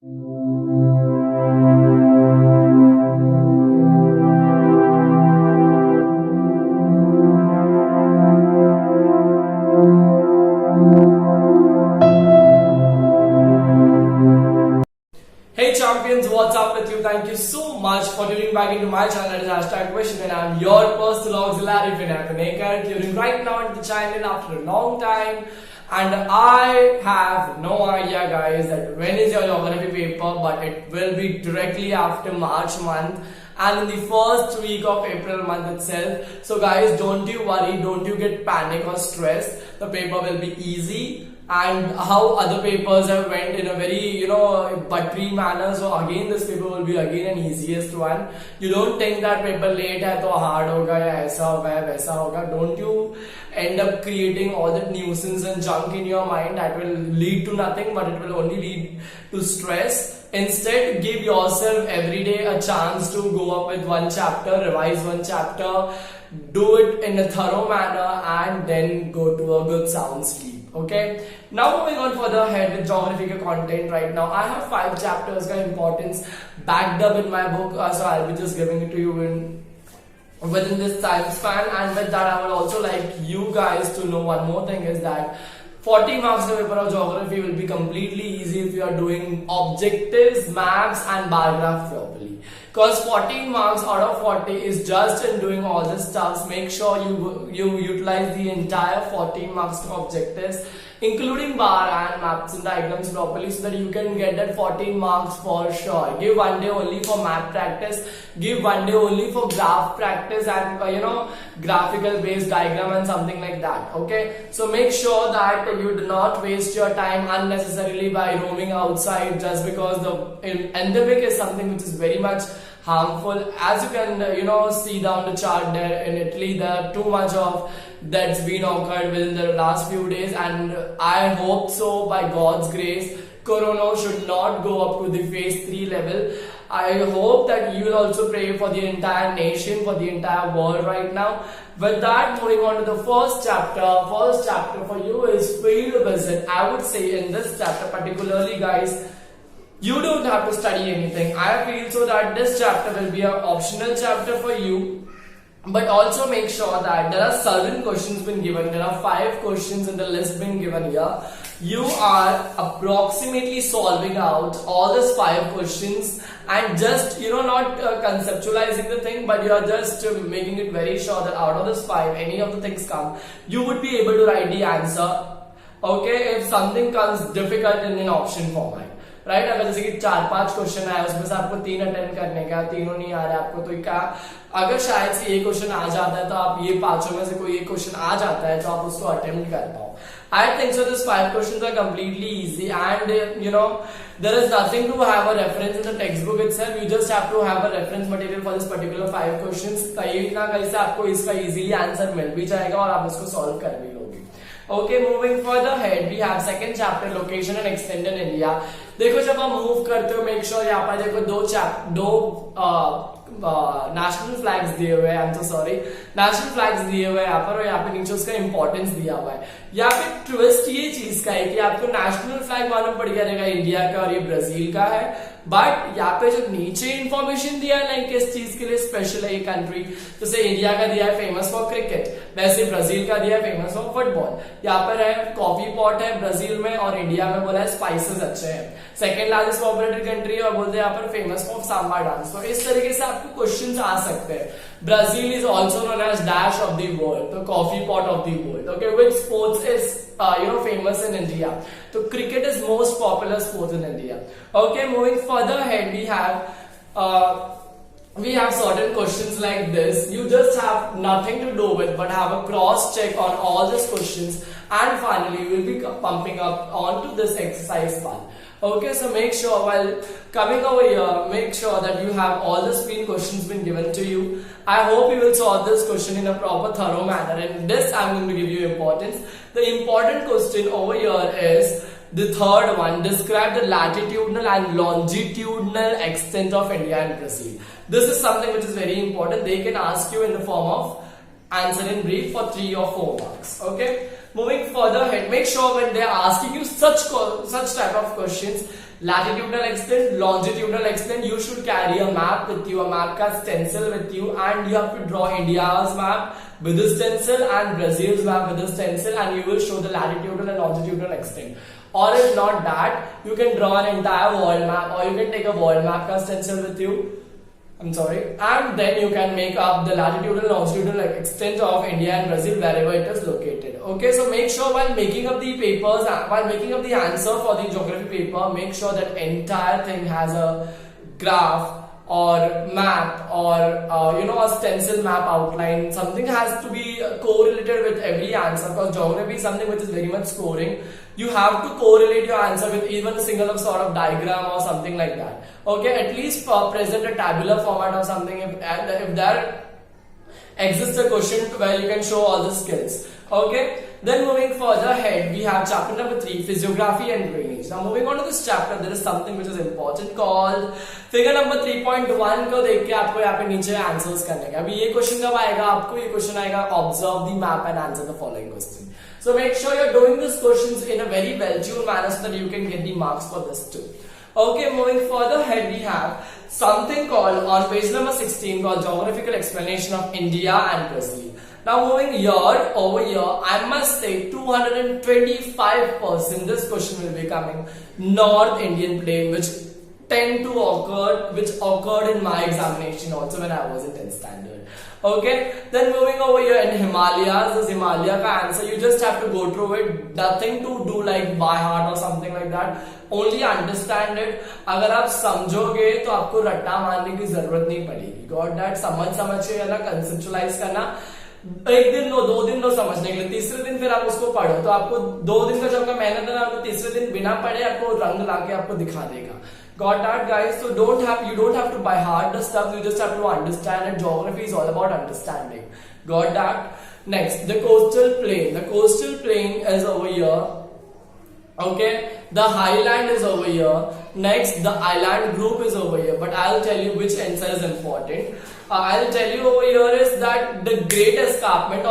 Hey champions, what's up with you? Thank you so much for tuning back into my channel. It is hashtag question and I'm your personal auxiliary Vinay, tuning right now into the channel after a long time. And I have no idea guys that when is your geography paper, but it will be directly after March month and in the first week of April month itself. So guys, don't you worry, don't you get panic or stress. The paper will be easy. And how other papers have went in a very buttery manner, so again this paper will be again an easiest one. You don't think that paper late hai to hard hoga ya aisa hoga ya waisa hoga. Don't you end up creating all that nuisance and junk in your mind that will lead to nothing, but it will only lead to stress. Instead, give yourself every day a chance to go up with one chapter, revise one chapter, do it in a thorough manner, and then go to a good sound sleep. Okay, now moving on further ahead with geographical content. Right now I have 5 chapters of importance backed up in my book, so I'll be just giving it to you within this time span. And with that, I would also like you guys to know one more thing, is that 40 marks of paper of geography will be completely easy if you are doing objectives, maps and bar graph properly. Because 14 marks out of 40 is just in doing all this stuff. Make sure you utilize the entire 14 marks to objectives, including bar and maps and diagrams properly, so that you can get that 14 marks for sure. Give one day only for map practice, give one day only for graph practice and graphical based diagram and something like that. Okay, so make sure that you do not waste your time unnecessarily by roaming outside just because the endemic is something which is very much harmful. As you can see down the chart there, in Italy there are too much of that's been occurred within the last few days, and I hope so by God's grace Corona should not go up to the phase 3 level. I hope that you will also pray for the entire nation, for the entire world right now. With that, moving on to the first chapter. First chapter for you is field visit. I would say in this chapter particularly guys, you don't have to study anything. I feel so that this chapter will be an optional chapter for you. But also make sure that there are certain questions been given. There are 5 questions in the list been given here. You are approximately solving out all these 5 questions and just not conceptualizing the thing, but you are just making it very sure that out of this 5 any of the things come, you would be able to write the answer. Okay, if something comes difficult in an option format. Right अगर जैसे कि 4-5 question आया उसमें से आपको 3 attempt करने का, तीनों नहीं आ रहा आपको, तो क्या अगर शायद से ये क्वेश्चन आ जाता है तो आप ये 5 में से कोई एक क्वेश्चन आ जाता है तो आप उसको अटेम्प्ट कर पाओ. I think so this 5 questions are completely easy, and there is nothing to have a reference in the textbook itself. You just have to have a reference material for this particular 5 questions. कहीं ना कहीं से आपको इसका easily answer मिल भी जाएगा और आप इसको सॉल्व कर भी लोगे. Okay, moving further ahead, we have second chapter, location and extended India. देखो जब आप मूव करते हो, मेक श्योर यहाँ पर देखो दो नेशनल फ्लैग्स दिए हुए हैं. I am so sorry, national flags दिए हुए हैं यहाँ पर, और यहाँ पे नीचे उसका इंपॉर्टेंस दिया हुआ है. यहाँ पे ट्विस्ट ये चीज का है कि आपको नेशनल फ्लैग मालूम पड़ गया रहेगा इंडिया का और ये ब्राजील का है, बट यहाँ पे जो नीचे इंफॉर्मेशन दिया है लाइक किस चीज के लिए स्पेशल है ये कंट्री. जैसे इंडिया का दिया है फेमस फॉर क्रिकेट, वैसे ब्राजील का दिया है फेमस फॉर फुटबॉल. यहाँ पर है कॉफी पॉट है ब्राजील में, और इंडिया में बोला है स्पाइसेस अच्छे हैं. सेकेंड लार्जेस्ट पॉपुलेटेड कंट्री है और बोलते हैं यहाँ पर फेमस फॉर सांबा डांस. तो इस तरीके से आपको क्वेश्चंस आ सकते हैं. Brazil is also known as dash of the world, तो coffee pot of the world. Okay, which sports is famous in India? So cricket is most popular sport in India. Okay, moving further ahead, we have certain questions like this. You just have nothing to do with but have a cross check on all these questions, and finally you will be pumping up onto this exercise part. Okay, so make sure while coming over here, make sure that you have all the screen questions been given to you. I hope you will solve this question in a proper thorough manner, and this I'm going to give you importance. The important question over here is the third one. Describe the latitudinal and longitudinal extent of India and Brazil. This is something which is very important. They can ask you in the form of answer in brief for 3 or 4 marks. Okay. Moving further ahead, make sure when they are asking you such type of questions, latitudinal extent, longitudinal extent. You should carry a map with you, a map ka stencil with you, and you have to draw India's map with the stencil and Brazil's map with the stencil, and you will show the latitudinal and longitudinal extent. Or if not that, you can draw an entire world map, or you can take a world map ka stencil with you. I'm sorry, and then you can make up the latitudinal and longitudinal extent of India and Brazil wherever it is located. Okay, so make sure while making up the papers, while making up the answer for the geography paper, make sure that entire thing has a graph or map or a stencil map outline. Something has to be correlated with every answer, because geography is something which is very much scoring. You have to correlate your answer with even a single sort of diagram or something like that. Okay, at least present a tabular format or something if there exists a question where you can show all the skills. Okay, then moving further ahead, we have chapter number 3, physiography and drainage. Now moving on to this chapter, there is something which is important called figure number 3.1 को देख के आपको यहाँ पे नीचे answers करने का. अभी ये क्वेश्चन कब आएगा आपको? ये क्वेश्चन आएगा observe the map and answer the following question. So make sure you're doing these questions in a very well-tuned manner so that you can get the marks for this too. Okay, moving further ahead, we have something called on page number 16 called geographical explanation of India and Brazil. Now moving here, over here, I must say 225% this question will be coming North Indian plain, which occurred in my examination also when I was in 10th standard. Okay, then moving over here in Himalayas, this Himalaya ka answer, you just have to go through it, nothing to do like by heart or something like that, only understand it. अगर आप समझोगे तो आपको रट्टा मारने की जरूरत नहीं पड़ेगी. Got that? समझ के ना conceptualize करना. एक दिन दो दिन समझने के लिए, तीसरे दिन फिर आप उसको पढ़ो, तो आपको 2 दिन का जो आपका मेहनत है ना, आपको तीसरे दिन बिना पढ़े आपको रंग लाके आपको दिखा देगा. Got that, guys? So you don't have to by heart the stuff, you just have to understand it. Geography is all about understanding. Got that? Next, the coastal plain. The coastal plain is over here. Okay, the highland is over here. Next, the island group is over here. But I'll tell you which answer is important. I'll tell you over here is that the Great Escarpment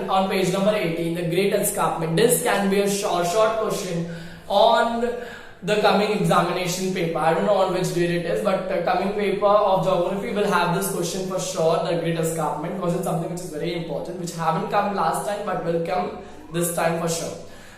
on page number 18. The Great Escarpment. This can be a short question on the coming examination paper. I don't know on which date it is, but the coming paper of geography will have this question for sure, the Great Escarpment, because it's something which is very important, which haven't come last time but will come this time for sure.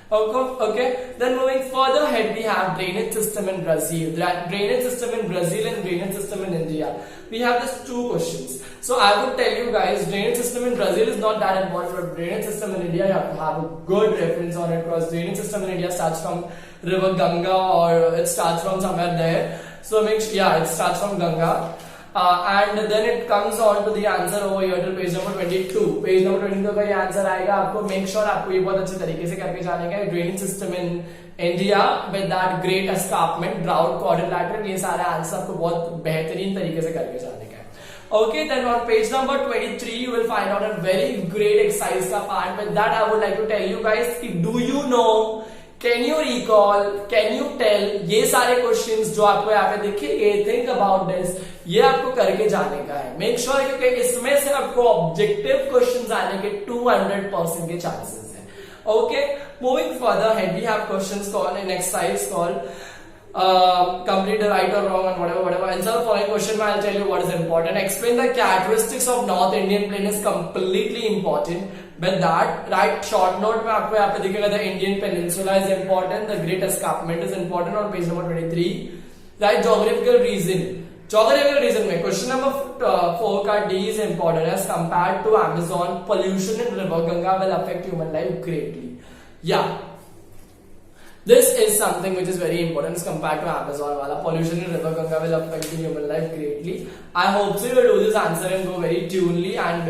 Okay, then moving further ahead, we have drainage system in Brazil, drainage system in Brazil and drainage system in India. We have these 2 questions. So I would tell you guys, drainage system in Brazil is not that important, but drainage system in India, you have to have a good reference on it, because drainage system in India starts from river Ganga, or it starts from somewhere there. So make sure, yeah, it starts from Ganga. And then it comes on to the answer over here to page number 22. Page number 22 का ये answer आएगा आपको. Make sure आपको ये बहुत अच्छे तरीके से करके जाने का. Drainage system in India with that great escarpment, drought, quadrilateral, ये सारे आंसर आपको बहुत बेहतरीन तरीके से करके जाने का. Okay, then on page number 23 you will find out a very great exercise का part. With that I would like to tell you guys, do you know, can you recall, can you tell, ये सारे questions जो आपको यहाँ पे दिखेंगे, think about this, ये आपको करके जाने का है. Make sure क्योंकि इसमें से आपको objective questions आने के 200% के chances हैं. Okay, moving further ahead, we have questions called an exercise called complete the right or wrong and whatever. Answer the following question. I'll tell you what is important. Explain the characteristics of North Indian plain is completely important. With that, right short note में आपको यहाँ पे दिखेगा the Indian peninsula is important, the Great Escarpment is important on page number 23. Right, geographical reason में question number 4 का D is important as compared to Amazon. Pollution in river Ganga will affect human life greatly. Yeah, this is something which is very important as compared to Amazon wala. Pollution in river Ganga will affect the human life greatly. I hope so you will do this answer and go very tunely, and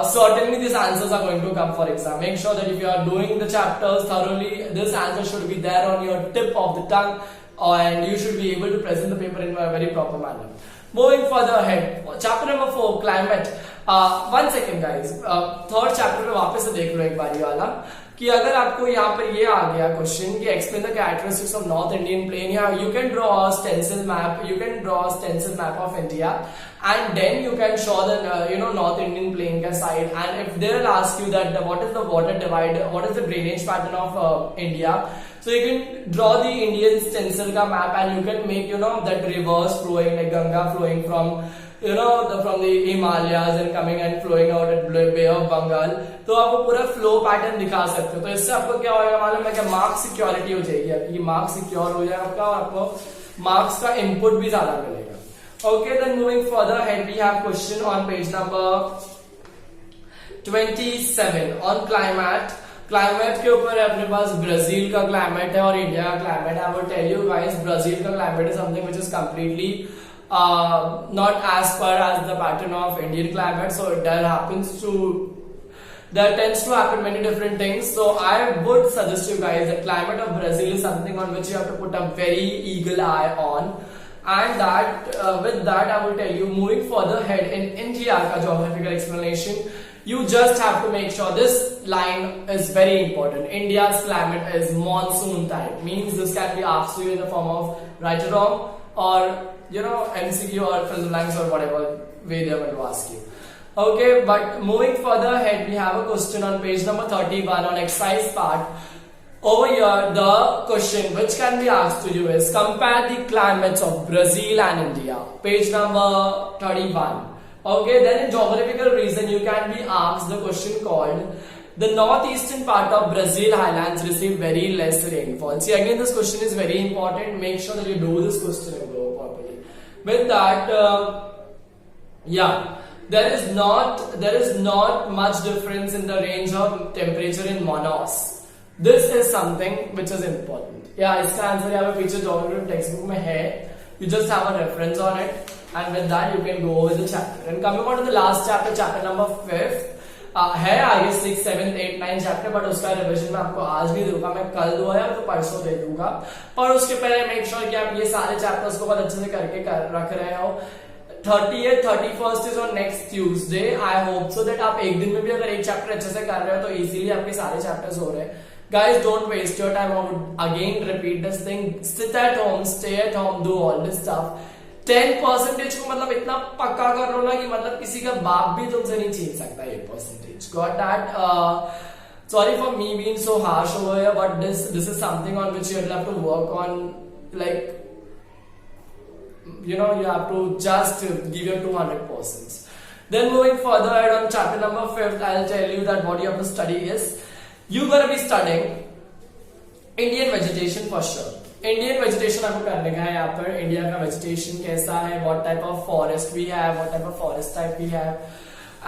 certainly these answers are going to come for exam. Make sure that if you are doing the chapters thoroughly, this answer should be there on your tip of the tongue, and you should be able to present the paper in a very proper manner. Moving further ahead, chapter number 4, climate. 1 second guys, third chapter में वापस से देख लो एक बारी वाला, कि अगर आपको यहाँ पर ये आ गया क्वेश्चन कि explain the characteristics of North Indian plain, you can draw a stencil map, of India, and then you can show the North Indian plain ka side, and if they'll ask you that what is the water divide, what is the drainage pattern of India, So you can draw the Indian stencil ka map and you can make that rivers flowing like Ganga flowing from from the Himalayas and coming and flowing out at Bay of Bengal. तो आपको पूरा flow pattern दिखा सकते हो. तो इससे आपको क्या होगा मालूम है कि मार्क्स सिक्योरिटी हो जाएगी आपकी, मार्क्स सिक्योर हो जाएगा आपका और आपको मार्क्स का इनपुट भी ज्यादा मिलेगा. Okay, then moving further ahead, we have question on page number 27 on climate. Climate के ऊपर है अपने पास ब्राजील का क्लाइमेट है और इंडिया का क्लाइमेट है. I will tell you guys, Brazil का climate is something which is completely not as per as the pattern of Indian climate, so there tends to happen many different things. So I would suggest you guys that climate of Brazil is something on which you have to put a very eagle eye on, and that with that I will tell you, moving further ahead in India ka geographical explanation, you just have to make sure this line is very important. India's climate is monsoon type, means this can be asked to you in the form of right or wrong or MCQ or fill blanks or whatever way they are going to ask you. Okay, but moving further ahead, we have a question on page number 31 on exercise part. Over here, the question which can be asked to you is compare the climates of Brazil and India. Page number 31. Okay, then in geographical reason, you can be asked the question called the northeastern part of Brazil highlands receive very less rainfall. See, again, this question is very important. Make sure that you do this question and go properly. With that, there is not much difference in the range of temperature in Manaus. This is something which is important. Yeah, इसका answer यहाँ पे पीछे geography textbook में है. You just have a reference on it, and with that you can go over the chapter. And coming on to the last chapter, chapter number 5. है आगे 6, 7, 8, 9 chapter, but उसका revision मैं आपको आज नहीं दूंगा, मैं कल दूंगा या तो परसों दे दूंगा. पर उसके पहले मेक श्योर कि आप ये सारे चैप्टर्स को बहुत अच्छे से करके रख रहे हो. 30th 31st is on next Tuesday. I hope so that आप एक दिन में भी अगर एक चैप्टर अच्छे से कर रहे हो तो इजीली आपके सारे चैप्टर्स हो रहे हैं. Guys, don't waste your time. I would again repeat this thing. Sit at home, stay at home, do all this stuff. 10% को मतलब इतना पक्का कर लो ना कि मतलब किसी का बाप भी तुमसे नहीं छीन सकता ये percentage. Got that? Sorry for me being so harsh over here, but this is something on which you'll have to work on. Like, you have to just give your 200%. Then moving further ahead on chapter number 5, I'll tell you that what you have to study is you're gonna be studying Indian vegetation for sure. Indian vegetation आपको करने का है यहाँ पर. India का vegetation कैसा है, what type of forest we have, what type of forest type we have,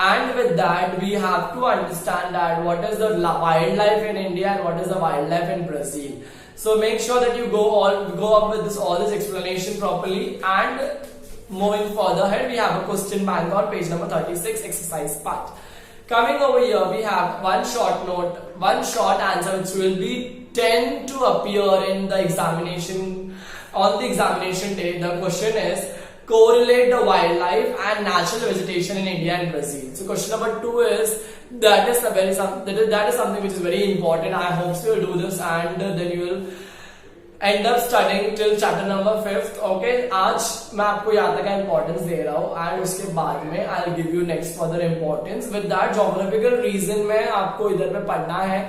and with that we have to understand that what is the wild life in India and what is the wild life in Brazil. So make sure that you go up with this all this explanation properly. And moving further ahead, we have a question bank on page number 36, exercise part. Coming over here, we have one short note, one short answer which will be tend to appear in the examination on the examination day. The question is correlate the wildlife and natural vegetation in India and Brazil. So question number 2 is that is something which is very important. I hope so you'll do this and then you will end up studying till chapter number 5. Okay, आज मैं आपको यहाँ तक का importance दे रहा हूँ and उसके बाद में I'll give you next further importance. With that geographical reason में आपको इधर पे पढ़ना है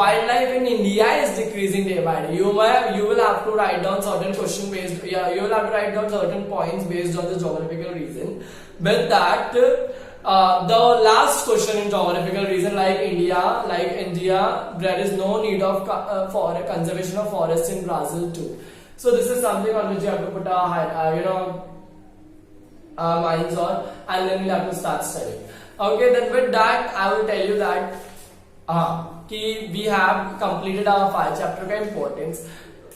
wildlife in India is decreasing day by day. You will have to write down certain question based, you will have to write down certain points based on the geographical reason. With that, the last question in geographical reason, like India, there is no need of for conservation of forests in Brazil too. So this is something on which you have to put minds on, and then we'll have to start studying. Okay, then with that, I will tell you that we have completed our 5 chapter ka importance.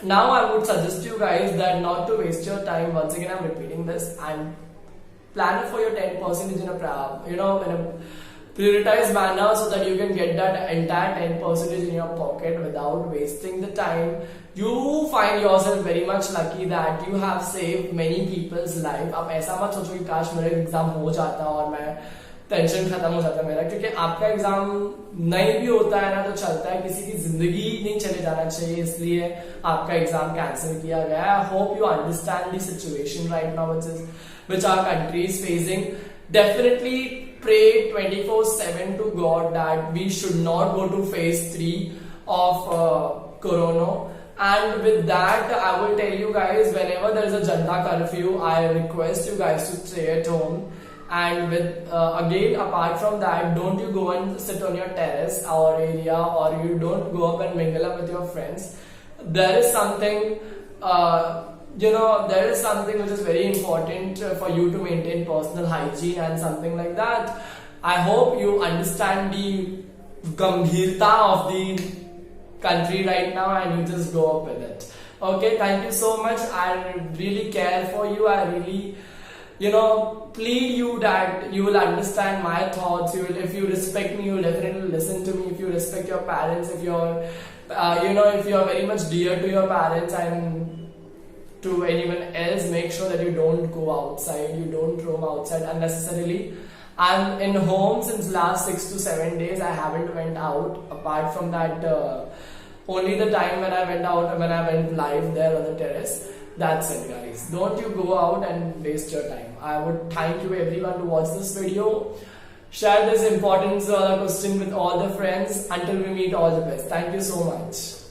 Now I would suggest you guys that not to waste your time. Once again, I'm repeating this, and plan for your 10% in a prioritized manner so that you can get that entire 10% in your pocket without wasting the time. You find yourself very much lucky that you have saved many people's life. आप ऐसा मत सोचो कि काश मेरा exam हो जाता और मैं टेंशन खत्म हो जाता मेरा, क्योंकि आपका एग्जाम नहीं भी होता है ना तो चलता है, किसी की जिंदगी नहीं चले जाना चाहिए, इसलिए आपका एग्जाम कैंसिल किया गया है. I hope you understand the situation right now which our country is facing. Definitely pray 24/7 to God that we should not go to phase 3 of corona. And with that, I will tell you guys, whenever there is a Janta curfew, I request you guys to stay at home. And with again, apart from that, don't you go and sit on your terrace or area, or you don't go up and mingle up with your friends. There is something, there is something which is very important for you to maintain personal hygiene and something like that. I hope you understand the gambhirta of the country right now, and you just go up with it. Okay, thank you so much. I really care for you. I really, plead you that you will understand my thoughts. If you respect me, you will definitely listen to me. If you respect your parents, if you're, if you are very much dear to your parents and to anyone else, make sure that you don't go outside. You don't roam outside unnecessarily. I'm in home since last 6 to 7 days. I haven't went out. Apart from that, only the time when I went out, when I went live there on the terrace. That's it, guys. Don't you go out and waste your time. I would thank you everyone to watch this video. Share this important question with all the friends. Until we meet, all the best. Thank you so much.